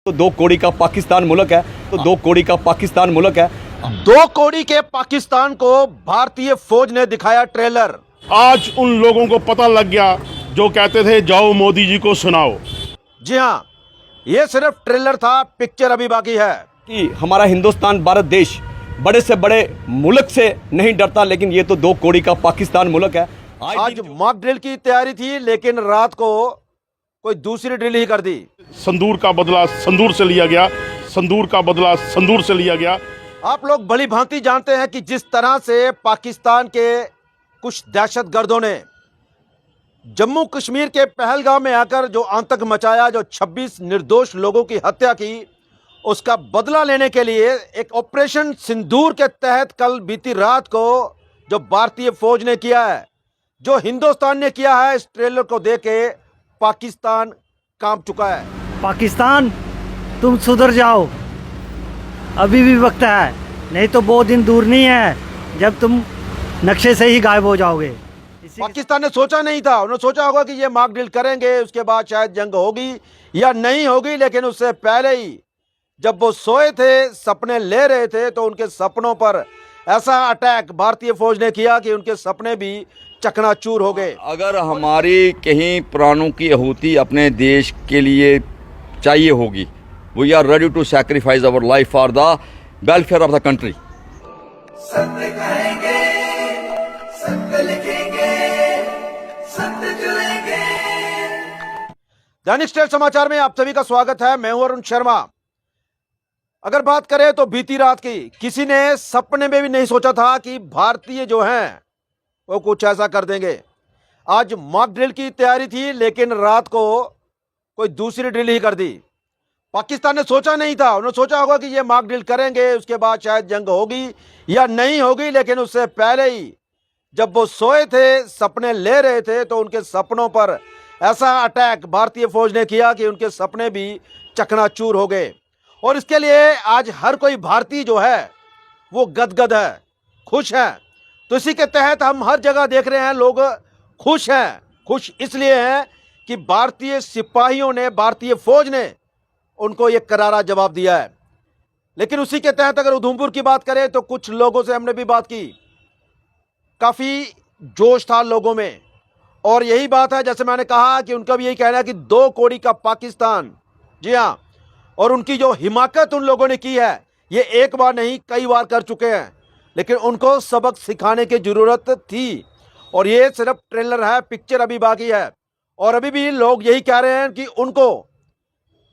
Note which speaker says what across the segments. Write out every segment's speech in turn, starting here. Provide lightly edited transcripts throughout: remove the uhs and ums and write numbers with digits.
Speaker 1: तो 2 कौड़ी का पाकिस्तान मुल्क है, तो 2 कौड़ी का पाकिस्तान मुल्क है।
Speaker 2: 2 कौड़ी के पाकिस्तान को भारतीय फौज ने दिखाया ट्रेलर।
Speaker 3: आज उन लोगों को पता लग गया जो कहते थे जाओ मोदी जी को सुनाओ।
Speaker 2: जी हाँ, ये सिर्फ ट्रेलर था, पिक्चर अभी बाकी है।
Speaker 1: कि हमारा हिंदुस्तान भारत देश बड़े से बड़े मुल्क से नहीं डरता, लेकिन ये तो 2 कौड़ी का पाकिस्तान मुल्क है।
Speaker 2: आज मॉक ड्रिल की तैयारी थी, लेकिन रात को कोई दूसरी ड्रिल ही कर दी।
Speaker 3: संदूर का बदला संदूर से लिया गया, संदूर का बदला संदूर से लिया गया।
Speaker 2: आप लोग भली भांति जानते हैं कि जिस तरह से पाकिस्तान के कुछ दहशतगर्दों ने जम्मू कश्मीर के पहलगाम में आकर जो आतंक मचाया, जो 26 निर्दोष लोगों की हत्या की, उसका बदला लेने के लिए एक ऑपरेशन सिंदूर के तहत कल बीती रात को जो भारतीय फौज ने किया है, जो हिंदुस्तान ने किया है, इस ट्रेलर को देख के पाकिस्तान कांप चुका है।
Speaker 4: पाकिस्तान, तुम सुधर जाओ, अभी भी वक्त है, नहीं तो बहुत दिन दूर नहीं है जब तुम नक्शे से ही गायब हो जाओगे।
Speaker 2: पाकिस्तान ने सोचा नहीं था, उन्होंने सोचा होगा कि ये मॉक ड्रिल करेंगे, उसके बाद शायद जंग होगी या नहीं होगी, लेकिन उससे पहले ही जब वो सोए थे, सपने ले रहे थे, तो उनके सपनों पर ऐसा अटैक भारतीय फौज ने किया कि उनके सपने भी चकनाचूर हो गए।
Speaker 5: अगर हमारी कहीं प्राणों की आहुति अपने देश के लिए चाहिए होगी, we are ready to sacrifice our life for the welfare of the country.
Speaker 6: सत्य कहेंगे, सत्य लिखेंगे, सत्य चलेंगे।
Speaker 2: दैनिक स्टेट समाचार में आप सभी का स्वागत है। मैं हूं अरुण शर्मा। अगर बात करें तो बीती रात की, किसी ने सपने में भी नहीं सोचा था कि भारतीय जो हैं वो कुछ ऐसा कर देंगे। आज मॉक ड्रिल की तैयारी थी, लेकिन रात को कोई दूसरी ड्रिल ही कर दी। पाकिस्तान ने सोचा नहीं था, उन्होंने सोचा होगा कि ये मॉक ड्रिल करेंगे, उसके बाद शायद जंग होगी या नहीं होगी, लेकिन उससे पहले ही जब वो सोए थे, सपने ले रहे थे, तो उनके सपनों पर ऐसा अटैक भारतीय फौज ने किया कि उनके सपने भी चकनाचूर हो गए। और इसके लिए आज हर कोई भारतीय जो है वो गदगद है, खुश है। तो इसी के तहत हम हर जगह देख रहे हैं लोग खुश हैं। खुश इसलिए हैं कि भारतीय सिपाहियों ने, भारतीय फौज ने उनको ये करारा जवाब दिया है। लेकिन उसी के तहत अगर उधमपुर की बात करें तो कुछ लोगों से हमने भी बात की, काफ़ी जोश था लोगों में। और यही बात है, जैसे मैंने कहा कि उनका भी यही कहना है कि 2 कौड़ी का पाकिस्तान। जी हाँ, और उनकी जो हिमाकत उन लोगों ने की है, ये एक बार नहीं कई बार कर चुके हैं, लेकिन उनको सबक सिखाने की ज़रूरत थी। और ये सिर्फ ट्रेलर है, पिक्चर अभी बाकी है। और अभी भी लोग यही कह रहे हैं कि उनको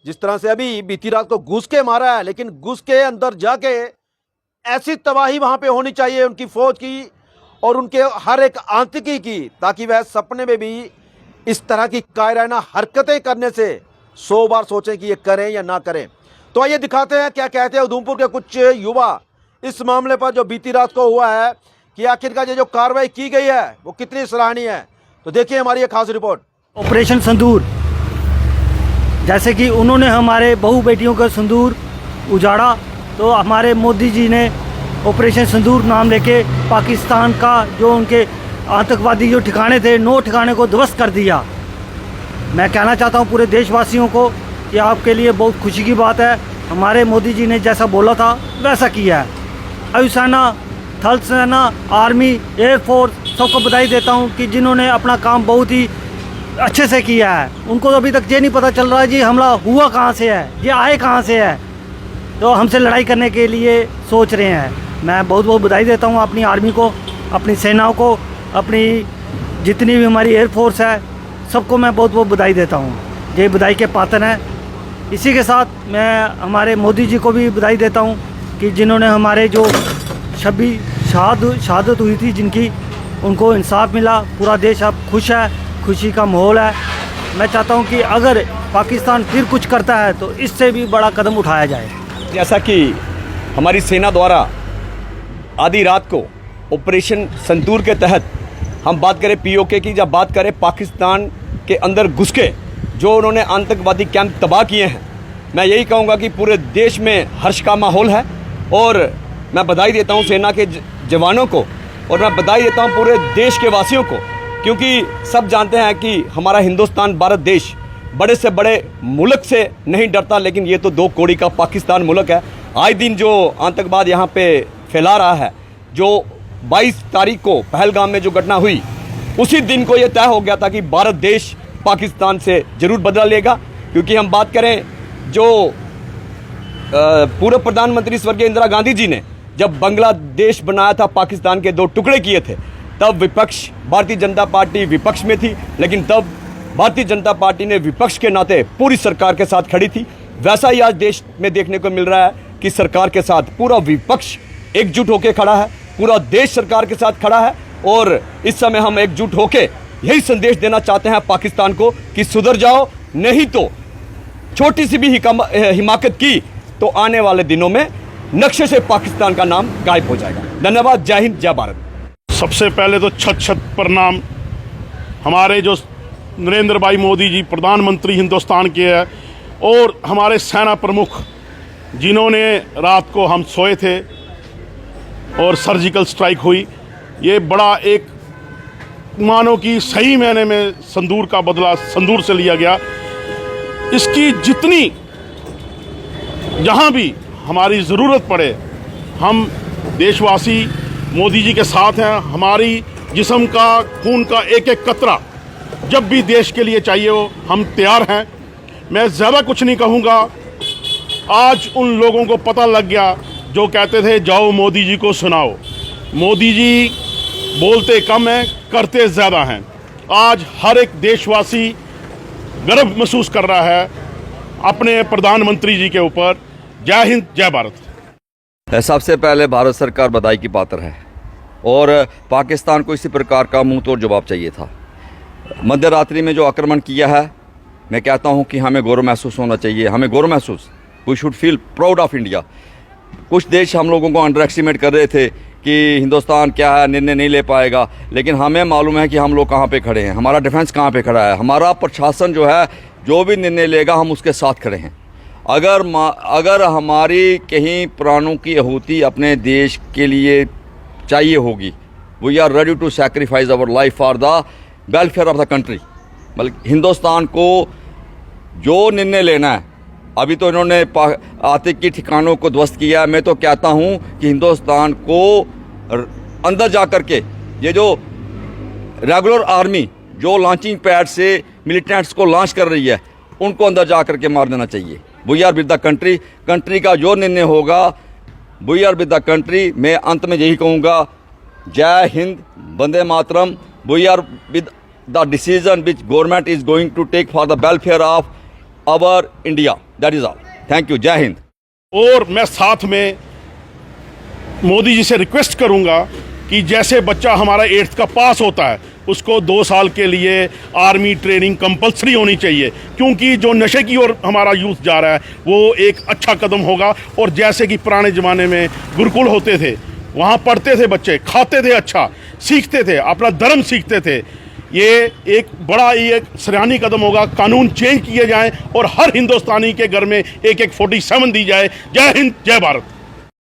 Speaker 2: जिस तरह से अभी बीती रात को घुस के मारा है, लेकिन घुस के अंदर जाके ऐसी तबाही वहाँ पे होनी चाहिए उनकी फ़ौज की और उनके हर एक आतंकी की, ताकि वह सपने में भी इस तरह की कायराना हरकतें करने से 100 बार सोचें कि ये करें या ना करें। तो आइए दिखाते हैं क्या कहते हैं उधमपुर के कुछ युवा इस मामले पर जो बीती रात को हुआ है, कि आखिरकार ये जो कार्रवाई की गई है वो कितनी सराहनीय है। तो देखिए हमारी ये खास रिपोर्ट।
Speaker 4: ऑपरेशन संदूर, जैसे कि उन्होंने हमारे बहू बेटियों का संदूर उजाड़ा, तो हमारे मोदी जी ने ऑपरेशन संदूर नाम लेके पाकिस्तान का जो उनके आतंकवादी जो ठिकाने थे, 9 ठिकाने को ध्वस्त कर दिया। मैं कहना चाहता हूँ पूरे देशवासियों को कि आपके लिए बहुत खुशी की बात है, हमारे मोदी जी ने जैसा बोला था वैसा किया है। वायुसेना, थल सेना, आर्मी, एयरफोर्स सबको बधाई देता हूँ कि जिन्होंने अपना काम बहुत ही अच्छे से किया है। उनको तो अभी तक ये नहीं पता चल रहा है जी हमला हुआ कहाँ से है, ये आए कहाँ से है, तो हमसे लड़ाई करने के लिए सोच रहे हैं। मैं बहुत बहुत बधाई देता हूँ अपनी आर्मी को, अपनी सेनाओं को, अपनी जितनी भी हमारी एयरफोर्स है, सबको मैं बहुत बहुत बधाई देता हूँ। ये बधाई के पात्र हैं। इसी के साथ मैं हमारे मोदी जी को भी बधाई देता हूँ कि जिन्होंने हमारे जो 26 शहादत हुई थी जिनकी, उनको इंसाफ मिला। पूरा देश अब खुश है, खुशी का माहौल है। मैं चाहता हूं कि अगर पाकिस्तान फिर कुछ करता है तो इससे भी बड़ा कदम उठाया जाए।
Speaker 1: जैसा कि हमारी सेना द्वारा आधी रात को ऑपरेशन संदूर के तहत हम बात करें पीओके की, जब बात करें पाकिस्तान के अंदर घुस के जो उन्होंने आतंकवादी कैंप तबाह किए हैं, मैं यही कहूँगा कि पूरे देश में हर्ष का माहौल है। और मैं बधाई देता हूँ सेना के जवानों को, और मैं बधाई देता हूँ पूरे देश के वासियों को, क्योंकि सब जानते हैं कि हमारा हिंदुस्तान भारत देश बड़े से बड़े मुल्क से नहीं डरता, लेकिन ये तो 2 कौड़ी का पाकिस्तान मुल्क है। आए दिन जो आतंकवाद यहाँ पे फैला रहा है, जो 22 तारीख को पहलगाम में जो घटना हुई, उसी दिन को ये तय हो गया था कि भारत देश पाकिस्तान से ज़रूर बदला लेगा। क्योंकि हम बात करें जो पूर्व प्रधानमंत्री स्वर्गीय इंदिरा गांधी जी ने जब बांग्लादेश बनाया था, पाकिस्तान के 2 टुकड़े किए थे, तब विपक्ष, भारतीय जनता पार्टी विपक्ष में थी, लेकिन तब भारतीय जनता पार्टी ने विपक्ष के नाते पूरी सरकार के साथ खड़ी थी। वैसा ही आज देश में देखने को मिल रहा है कि सरकार के साथ पूरा विपक्ष एकजुट होकर खड़ा है, पूरा देश सरकार के साथ खड़ा है। और इस समय हम एकजुट होकर यही संदेश देना चाहते हैं पाकिस्तान को कि सुधर जाओ, नहीं तो छोटी सी भी हिमाकत की तो आने वाले दिनों में नक्शे से पाकिस्तान का नाम गायब हो जाएगा। धन्यवाद। जय हिंद, जय भारत।
Speaker 3: सबसे पहले तो छत छत प्रणाम हमारे जो नरेंद्र भाई मोदी जी प्रधानमंत्री हिंदुस्तान के हैं, और हमारे सेना प्रमुख जिन्होंने रात को हम सोए थे और सर्जिकल स्ट्राइक हुई। ये बड़ा एक मानो कि सही मायने में संदूर का बदला संदूर से लिया गया। इसकी जितनी जहाँ भी हमारी ज़रूरत पड़े, हम देशवासी मोदी जी के साथ हैं। हमारी जिस्म का खून का एक एक कतरा जब भी देश के लिए चाहिए हो, हम तैयार हैं। मैं ज़्यादा कुछ नहीं कहूँगा। आज उन लोगों को पता लग गया जो कहते थे जाओ मोदी जी को सुनाओ। मोदी जी बोलते कम हैं, करते ज़्यादा हैं। आज हर एक देशवासी गर्व महसूस कर रहा है अपने प्रधानमंत्री जी के ऊपर। जय हिंद, जय भारत।
Speaker 5: सबसे पहले भारत सरकार बधाई की पात्र है, और पाकिस्तान को इसी प्रकार का मुंह तोड़ जवाब चाहिए था। मध्य रात्रि में जो आक्रमण किया है, मैं कहता हूं कि हमें गौरव महसूस होना चाहिए, हमें गौरव महसूस, we should feel proud of India. कुछ देश हम लोगों को अंडर एस्टिमेट कर रहे थे कि हिंदुस्तान क्या है, निर्णय नहीं ले पाएगा, लेकिन हमें मालूम है कि हम लोग कहाँ पे खड़े हैं, हमारा डिफेंस कहाँ पे खड़ा है, हमारा प्रशासन जो है जो भी निर्णय लेगा हम उसके साथ खड़े हैं। अगर हमारी कहीं प्राणों की आहुति अपने देश के लिए चाहिए होगी, we are ready to sacrifice our life for the welfare of the country. मतलब हिंदुस्तान को जो निर्णय लेना है, अभी तो इन्होंने आतंकी ठिकानों को ध्वस्त किया है। मैं तो कहता हूं कि हिंदुस्तान को अंदर जा कर के ये जो रेगुलर आर्मी जो लॉन्चिंग पैड से मिलिटेंट्स को लॉन्च कर रही है, उनको अंदर जा कर के मार देना चाहिए। We are with the country, country का जो निर्णय होगा we are with the country. मैं अंत में यही कहूँगा, जय हिंद, वंदे मातरम। We are with the decision which government is going to take for the welfare of our India. That is all. Thank you. जय हिंद।
Speaker 3: और मैं साथ में मोदी जी से रिक्वेस्ट करूंगा कि जैसे बच्चा हमारा 8th का पास होता है, उसको 2 साल के लिए आर्मी ट्रेनिंग कंपलसरी होनी चाहिए, क्योंकि जो नशे की ओर हमारा यूथ जा रहा है वो एक अच्छा कदम होगा। और जैसे कि पुराने ज़माने में गुरुकुल होते थे, वहाँ पढ़ते थे बच्चे, खाते थे, अच्छा सीखते थे, अपना धर्म सीखते थे। ये एक बड़ा ही एक सराहनीय कदम होगा। कानून चेंज किए जाएं और हर हिंदुस्तानी के घर में एक 47 दी जाए। जय हिंद, जय भारत।